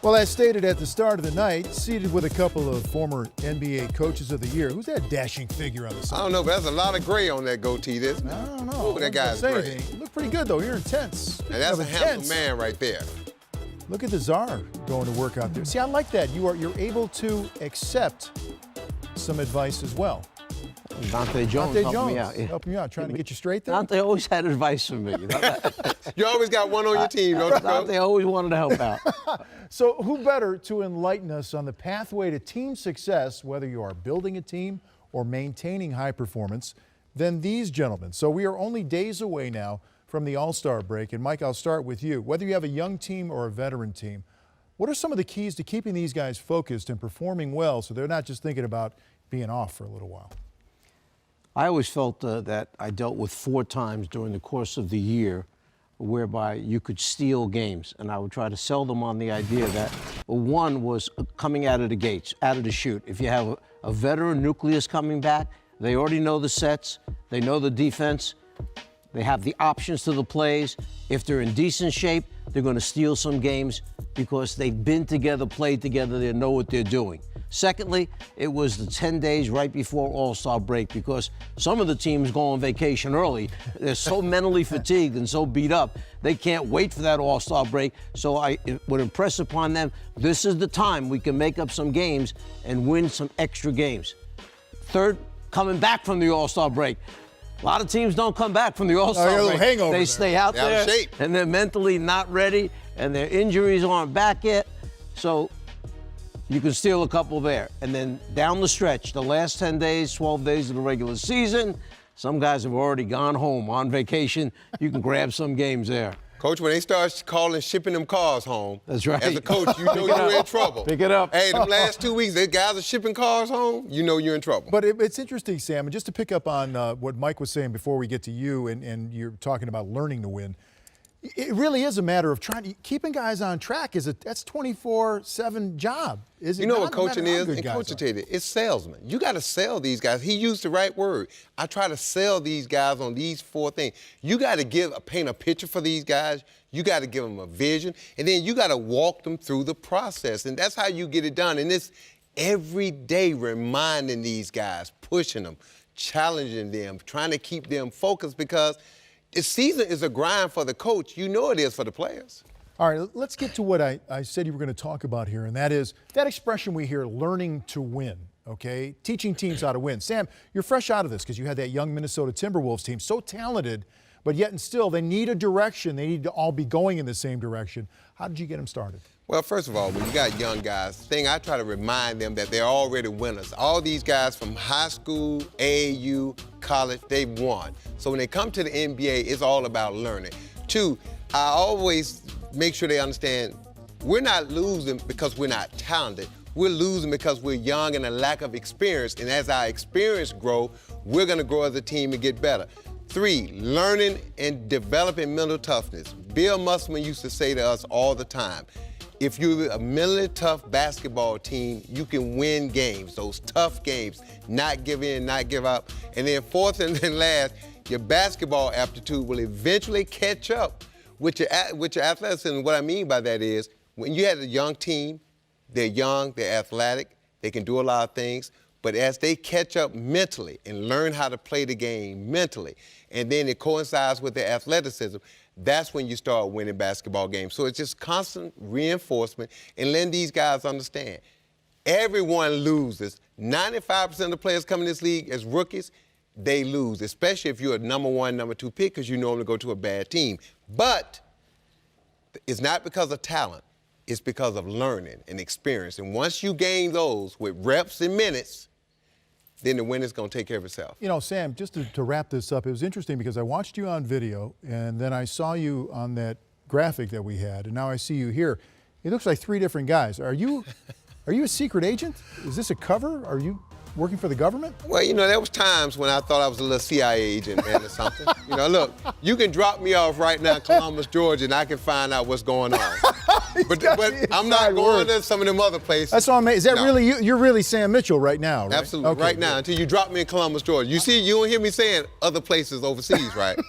Well, as stated at the start of the night, seated with a couple of former NBA Coaches of the Year. Who's that dashing figure on the side? I don't know, but there's a lot of gray on that goatee. I don't know. Ooh, that guy's gray. You look pretty good, though. You're intense. And that's a handsome man right there. Look at the Czar going to work out there. See, I like that. You're able to accept some advice as well. Dante Jones helped me out. Yeah. Helping you out, trying to get you straight there. Dante always had advice for me. You always got one on your team, don't you? Dante always wanted to help out. So who better to enlighten us on the pathway to team success, whether you are building a team or maintaining high performance, than these gentlemen? So we are only days away now from the All-Star break. And Mike, I'll start with you. Whether you have a young team or a veteran team, what are some of the keys to keeping these guys focused and performing well so they're not just thinking about being off for a little while? I always felt that I dealt with 4 times during the course of the year whereby you could steal games. And I would try to sell them on the idea that one was coming out of the gates, out of the chute. If you have a veteran nucleus coming back, they already know the sets, they know the defense, they have the options to the plays. If they're in decent shape, they're going to steal some games because they've been together, played together, they know what they're doing. Secondly, it was the 10 days right before All-Star break because some of the teams go on vacation early. They're so mentally fatigued and so beat up, they can't wait for that All-Star break. So I would impress upon them, this is the time we can make up some games and win some extra games. Third, coming back from the All-Star break. A lot of teams don't come back from the All-Star break. Hangover they stay out there and they're mentally not ready and their injuries aren't back yet. So you can steal a couple there. And then down the stretch, the last 10 days, 12 days of the regular season, some guys have already gone home on vacation. You can grab some games there. Coach, when they start shipping them cars home, that's right. As a coach, you know you're in trouble. Pick it up. Hey, the last 2 weeks, the guys are shipping cars home, you know you're in trouble. But it's interesting, Sam, and just to pick up on what Mike was saying before we get to you, and you're talking about learning to win. It really is a matter of keeping guys on track. That's 24/7 job. Is it? You know what coaching is? And coaching tell you, it's salesman. You got to sell these guys. He used the right word. I try to sell these guys on these 4 things. You got to paint a picture for these guys. You got to give them a vision, and then you got to walk them through the process, and that's how you get it done. And it's every day reminding these guys, pushing them, challenging them, trying to keep them focused because this season is a grind for the coach. You know it is for the players. All right, let's get to what I said you were going to talk about here, and that is that expression we hear, learning to win, okay? Teaching teams how to win. Sam, you're fresh out of this because you had that young Minnesota Timberwolves team, so talented, but yet and still they need a direction. They need to all be going in the same direction. How did you get them started? Well, first of all, when you got young guys, I try to remind them that they're already winners. All these guys from high school, AAU, college, they've won. So when they come to the NBA, it's all about learning. 2, I always make sure they understand we're not losing because we're not talented. We're losing because we're young and a lack of experience. And as our experience grow, we're going to grow as a team and get better. 3, learning and developing mental toughness. Bill Musselman used to say to us all the time, if you're a mentally tough basketball team, you can win games, those tough games, not give in, not give up. And then 4th and then last, your basketball aptitude will eventually catch up with your athleticism. What I mean by that is when you have a young team, they're young, they're athletic, they can do a lot of things, but as they catch up mentally and learn how to play the game mentally, and then it coincides with their athleticism, that's when you start winning basketball games. So it's just constant reinforcement and letting these guys understand. Everyone loses. 95% of the players coming in this league as rookies, they lose, especially if you're a number 1, number 2 pick because you normally go to a bad team. But it's not because of talent. It's because of learning and experience. And once you gain those with reps and minutes, then the winner's going to take care of itself. You know, Sam, just to wrap this up, it was interesting because I watched you on video, and then I saw you on that graphic that we had, and now I see you here. It looks like 3 different guys. Are you a secret agent? Is this a cover? Are you working for the government? Well, you know, there was times when I thought I was a little CIA agent, man, or something. You know, look, you can drop me off right now in Columbus, Georgia, and I can find out what's going on. but I'm not going to some of them other places. That's all I'm saying. Is that really you? You're really Sam Mitchell right now, right? Absolutely, okay, right now, until you drop me in Columbus, Georgia. You see, you don't hear me saying other places overseas, right?